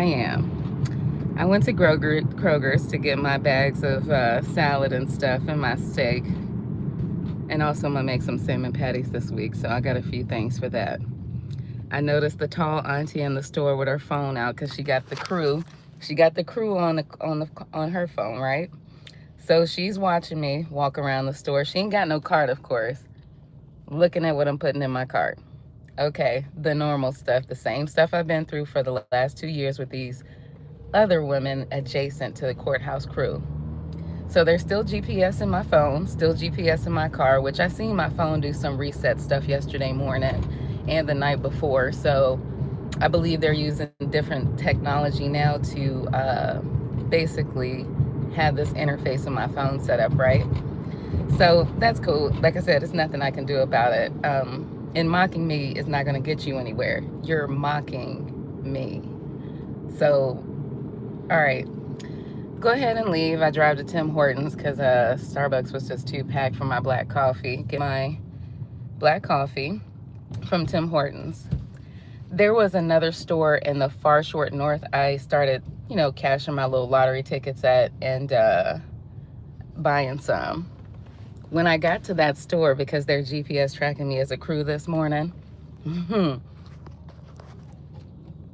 am. I went to Kroger's to get my bags of salad and stuff and my steak. And also, I'm going to make some salmon patties this week, so I got a few things for that. I noticed the tall auntie in the store with her phone out because she got the crew. She got the crew on her phone, right? So she's watching me walk around the store. She ain't got no cart, of course, looking at what I'm putting in my cart. Okay, the normal stuff, the same stuff I've been through for the last 2 years with these other women adjacent to the courthouse crew. So there's still GPS in my phone, still GPS in my car, which I seen my phone do some reset stuff yesterday morning and the night before. So I believe they're using different technology now to basically have this interface in my phone set up, right? So that's cool. Like I said, it's nothing I can do about it. And mocking me is not going to get you anywhere. You're mocking me. So, all right, go ahead and leave. I drive to Tim Hortons because Starbucks was just too packed for my black coffee. Get my black coffee from Tim Hortons. There was another store in the far short north I started, cashing my little lottery tickets at and buying some. When I got to that store, because their GPS tracking me as a crew this morning,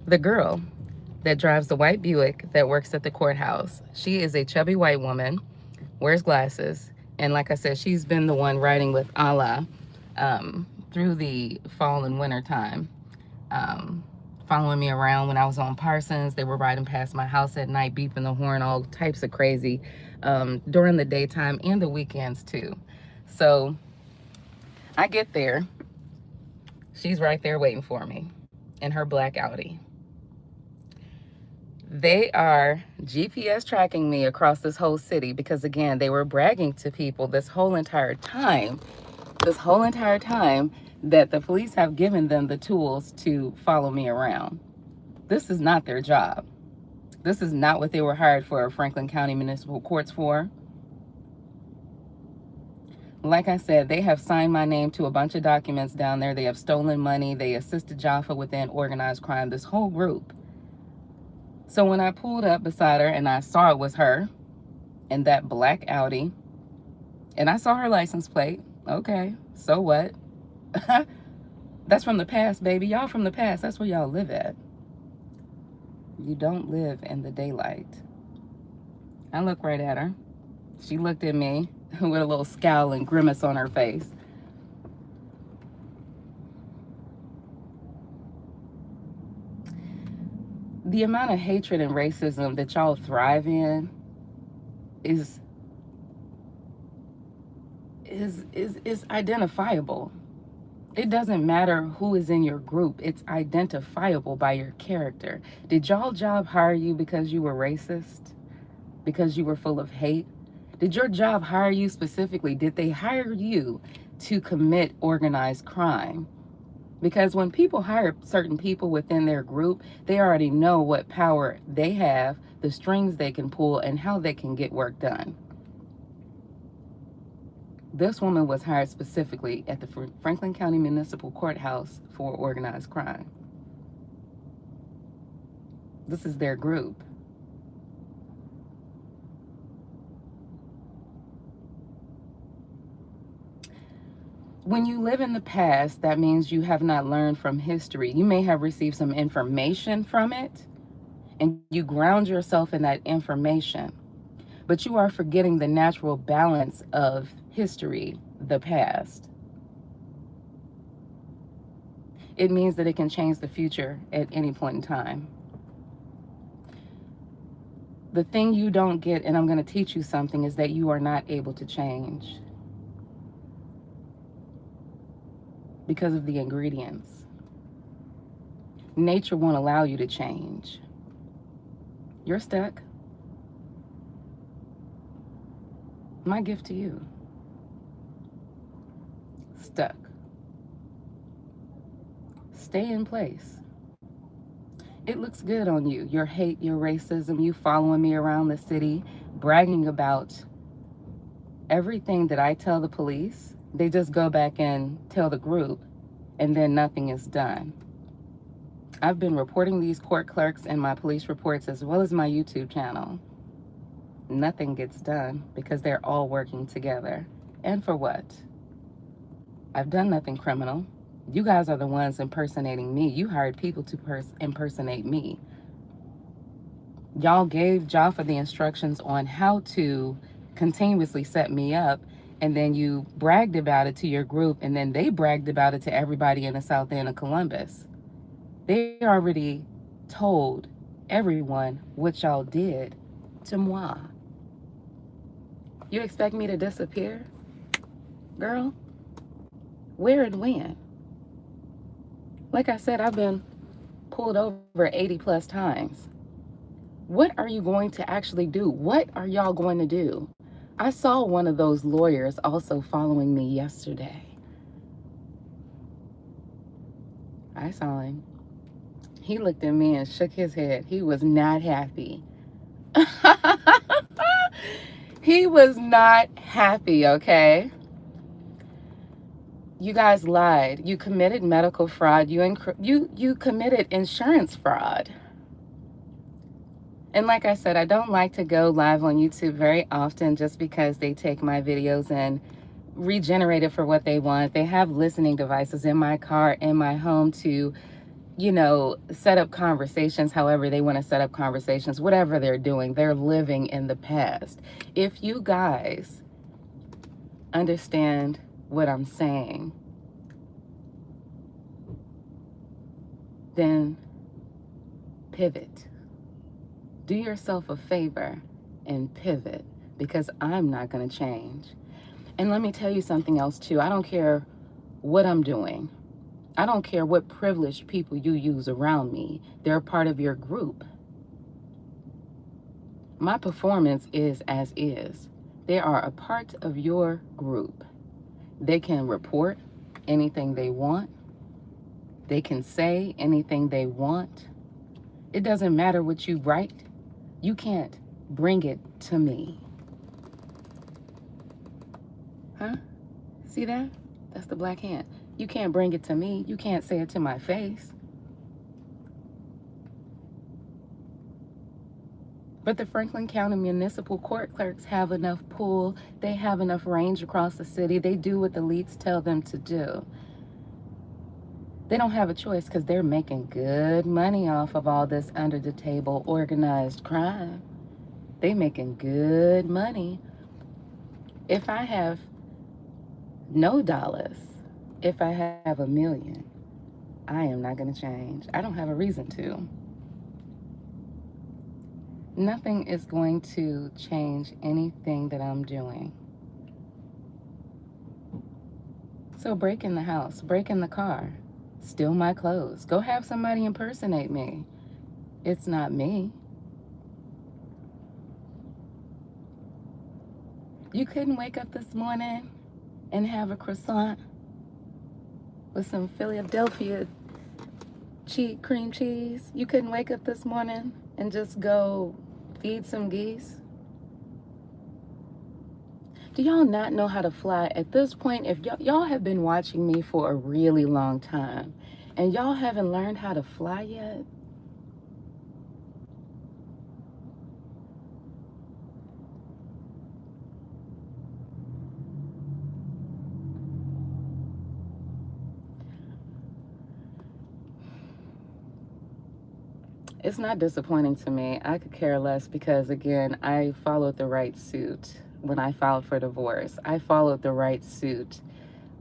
the girl that drives the white Buick that works at the courthouse, she is a chubby white woman, wears glasses, and like I said, she's been the one riding with Allah through the fall and winter time. Following me around when I was on Parsons. They were riding past my house at night, beeping the horn, all types of crazy during the daytime and the weekends too. So I get there. She's right there waiting for me in her black Audi. They are GPS tracking me across this whole city because, again, they were bragging to people this whole entire time that the police have given them the tools to follow me around. This is not their job. This is not what they were hired for Franklin County Municipal Courts for. Like I said, they have signed my name to a bunch of documents down there. They have stolen money. They assisted Jaffa within organized crime, this whole group. So when I pulled up beside her and I saw it was her in that black Audi, and I saw her license plate, okay, so what? That's from the past, baby. Y'all from the past. That's where y'all live at. You don't live in the daylight. I looked right at her. She looked at me with a little scowl and grimace on her face. The amount of hatred and racism that y'all thrive in is identifiable. It doesn't matter who is in your group. It's identifiable by your character. Did y'all job hire you because you were racist? Because you were full of hate? Did your job hire you specifically? Did they hire you to commit organized crime? Because when people hire certain people within their group, they already know what power they have, the strings they can pull, and how they can get work done. This woman was hired specifically at the Franklin County Municipal Courthouse for organized crime. This is their group. When you live in the past, that means you have not learned from history. You may have received some information from it, and you ground yourself in that information. But you are forgetting the natural balance of history, the past. It means that it can change the future at any point in time. The thing you don't get, and I'm going to teach you something, is that you are not able to change because of the ingredients. Nature won't allow you to change. You're stuck. My gift to you. Stuck. Stay in place. It looks good on you. Your hate, your racism, you following me around the city, bragging about everything that I tell the police. They just go back and tell the group, and then nothing is done. I've been reporting these court clerks in my police reports as well as my YouTube channel. Nothing gets done because they're all working together. And for what? I've done nothing criminal. You guys are the ones impersonating me. You hired people to impersonate me. Y'all gave Jaffa the instructions on how to continuously set me up, and then you bragged about it to your group, and then they bragged about it to everybody in the South End of Columbus. They already told everyone what y'all did to moi. You expect me to disappear? Girl, where and when? Like I said, I've been pulled over 80 plus times. What are you going to actually do? What are y'all going to do? I saw one of those lawyers also following me yesterday. I saw him. He looked at me and shook his head. He was not happy. He was not happy, okay? You guys lied. You committed medical fraud. You committed insurance fraud. And like I said, I don't like to go live on YouTube very often just because they take my videos and regenerate it for what they want. They have listening devices in my car, in my home to, you know, set up conversations however they want to set up conversations, whatever they're doing. They're living in the past. If you guys understand what I'm saying, then pivot. Do yourself a favor and pivot, because I'm not going to change. And let me tell you something else too. I don't care what I'm doing. I don't care what privileged people you use around me. They're a part of your group. My performance is as is. They are a part of your group. They can report anything they want. They can say anything they want. It doesn't matter what you write. You can't bring it to me. Huh? See that? That's the black hand. You can't bring it to me. You can't say it to my face. But the Franklin County Municipal Court clerks have enough pull. They have enough range across the city. They do what the elites tell them to do. They don't have a choice because they're making good money off of all this under the table organized crime. They making good money. If I have no dollars, if I have $1 million, I am not going to change. I don't have a reason to. Nothing is going to change anything that I'm doing. So break in the house, break in the car, steal my clothes, go have somebody impersonate me. It's not me. You couldn't wake up this morning and have a croissant with some Philadelphia cream cheese. You couldn't wake up this morning and just go feed some geese. Do y'all not know how to fly? At this point, if y'all have been watching me for a really long time and y'all haven't learned how to fly yet, it's not disappointing to me. I could care less because, again, I followed the right suit when I filed for divorce. I followed the right suit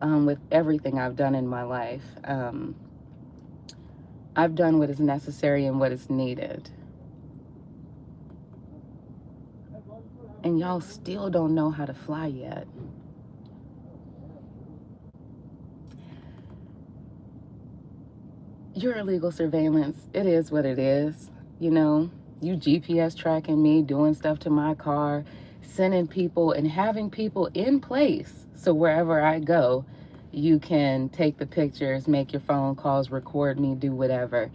with everything I've done in my life. I've done what is necessary and what is needed. And y'all still don't know how to fly yet. Your illegal surveillance, it is what it is. You know, you GPS tracking me, doing stuff to my car, sending people and having people in place. So wherever I go, you can take the pictures, make your phone calls, record me, do whatever.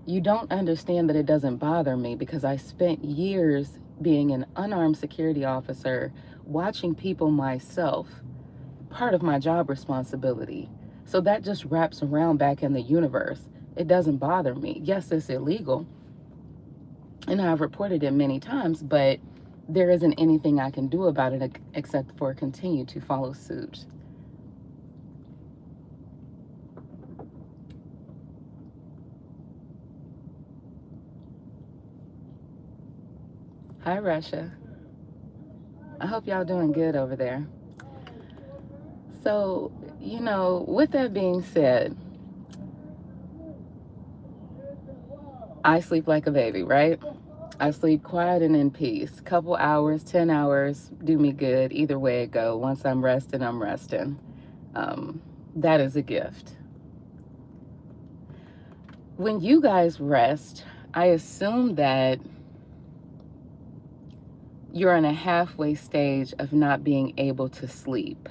You don't understand that it doesn't bother me because I spent years being an unarmed security officer, watching people myself, part of my job responsibility. So that just wraps around back in the universe. It doesn't bother me. Yes, it's illegal, and I've reported it many times, but there isn't anything I can do about it except for continue to follow suit. Hi, Russia. I hope y'all doing good over there. So, with that being said, I sleep like a baby, right? I sleep quiet and in peace. Couple hours, 10 hours do me good. Either way it go. Once I'm resting, I'm resting. That is a gift. When you guys rest, I assume that you're in a halfway stage of not being able to sleep.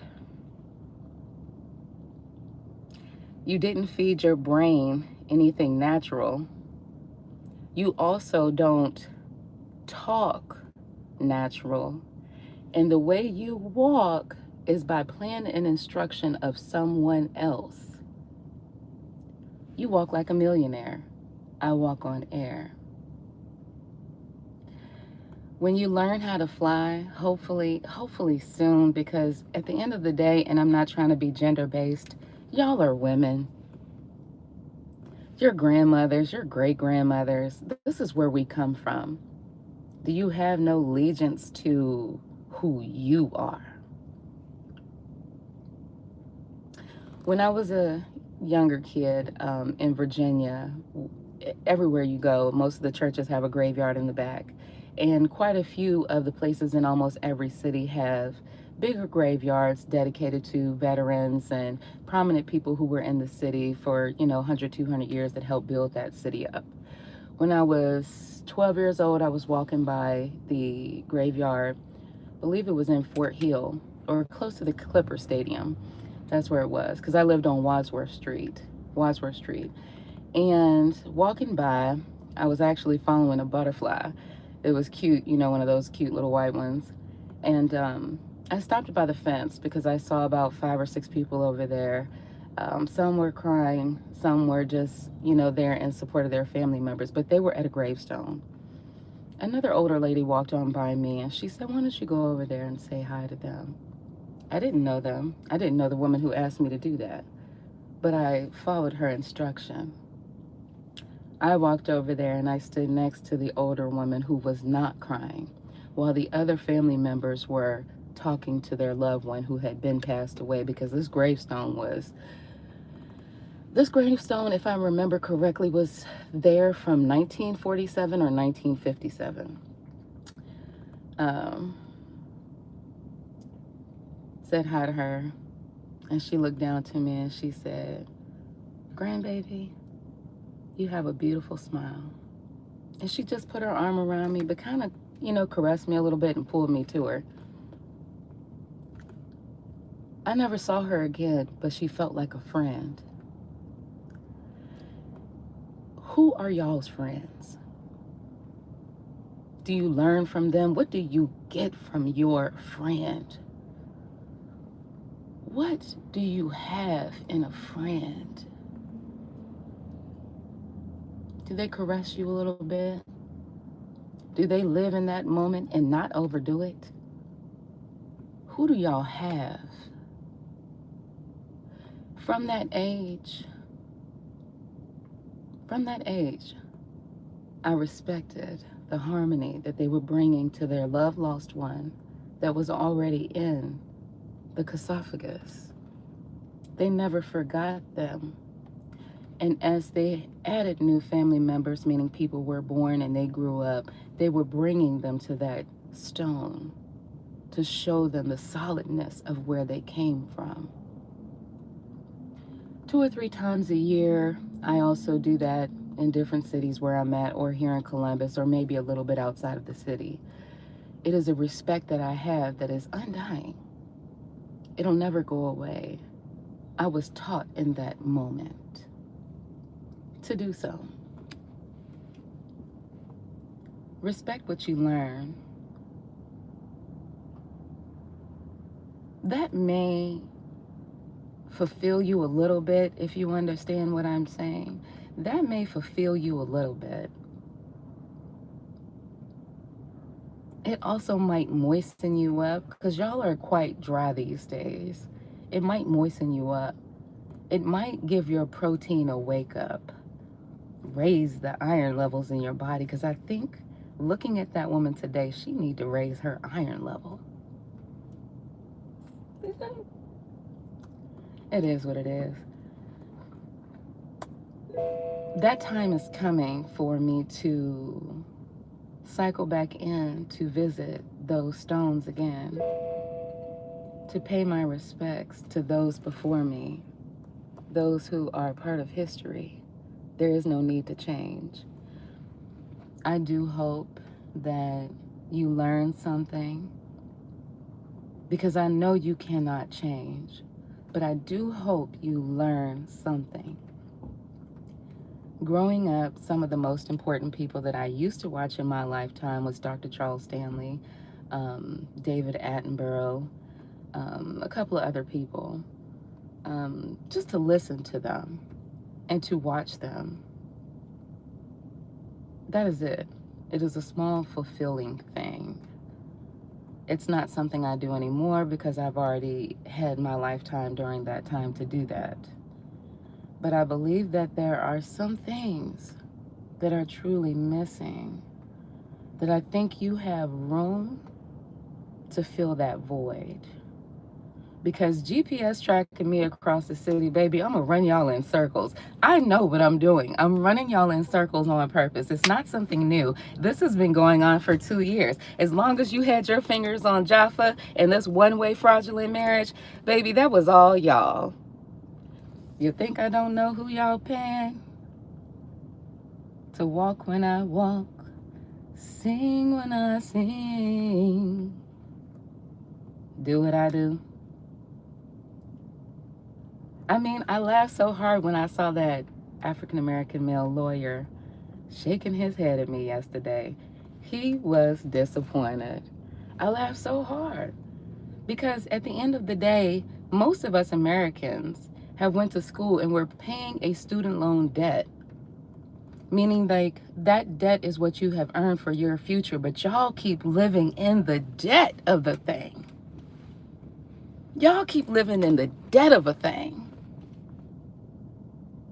You didn't feed your brain anything natural. You also don't talk natural. And the way you walk is by plan and instruction of someone else. You walk like a millionaire. I walk on air. When you learn how to fly, hopefully soon, because at the end of the day, and I'm not trying to be gender based, y'all are women. Your grandmothers, your great grandmothers, this is where we come from. Do you have no allegiance to who you are? When I was a younger kid in Virginia, everywhere you go, most of the churches have a graveyard in the back. And quite a few of the places in almost every city have bigger graveyards dedicated to veterans and prominent people who were in the city for, 100, 200 years that helped build that city up. When I was 12 years old, I was walking by the graveyard. I believe it was in Fort Hill or close to the Clipper Stadium. That's where it was, because I lived on Wadsworth Street. And walking by, I was actually following a butterfly. It was cute, one of those cute little white ones. And I stopped by the fence because I saw about 5 or 6 people over there. Some were crying, some were just, there in support of their family members, but they were at a gravestone. Another older lady walked on by me and she said, "Why don't you go over there and say hi to them?" I didn't know them. I didn't know the woman who asked me to do that, but I followed her instruction. I walked over there and I stood next to the older woman who was not crying, while the other family members were talking to their loved one who had been passed away, because this gravestone, if I remember correctly, was there from 1947 or 1957. Said hi to her, and she looked down to me and she said, "Grandbaby, you have a beautiful smile." And she just put her arm around me, but kind of, caressed me a little bit and pulled me to her. I never saw her again, but she felt like a friend. Who are y'all's friends? Do you learn from them? What do you get from your friend? What do you have in a friend? Do they caress you a little bit? Do they live in that moment and not overdo it? Who do y'all have? From that age, I respected the harmony that they were bringing to their love lost one that was already in the sarcophagus. They never forgot them. And as they added new family members, meaning people were born and they grew up, they were bringing them to that stone to show them the solidness of where they came from. 2 or 3 times a year, I also do that in different cities where I'm at, or here in Columbus, or maybe a little bit outside of the city. It is a respect that I have that is undying. It'll never go away. I was taught in that moment to do so. Respect what you learn. That may fulfill you a little bit if you understand what I'm saying. that may fulfill you a little bit. It also might moisten you up because y'all are quite dry these days. It might moisten you up. It might give your protein a wake up, raise the iron levels in your body, because I think looking at that woman today, she need to raise her iron level. It is what it is. That time is coming for me to cycle back in to visit those stones again, to pay my respects to those before me, those who are part of history. There is no need to change. I do hope that you learn something, because I know you cannot change, but I do hope you learn something. Growing up, some of the most important people that I used to watch in my lifetime was Dr. Charles Stanley, David Attenborough, a couple of other people, just to listen to them and to watch them. That is it. It is a small, fulfilling thing. It's not something I do anymore because I've already had my lifetime during that time to do that. But I believe that there are some things that are truly missing, that I think you have room to fill that void. Because GPS tracking me across the city, baby, I'm gonna run y'all in circles. I know what I'm doing. I'm running y'all in circles on purpose. It's not something new. This has been going on for 2 years. As long as you had your fingers on Jaffa and this one-way fraudulent marriage, baby, that was all y'all. You think I don't know who y'all paying? To walk when I walk, sing when I sing, do what I do. I mean, I laughed so hard when I saw that African-American male lawyer shaking his head at me yesterday. He was disappointed. I laughed so hard because at the end of the day, most of us Americans have went to school and we're paying a student loan debt. Meaning, like, that debt is what you have earned for your future, but y'all keep living in the debt of the thing. Y'all keep living in the debt of a thing.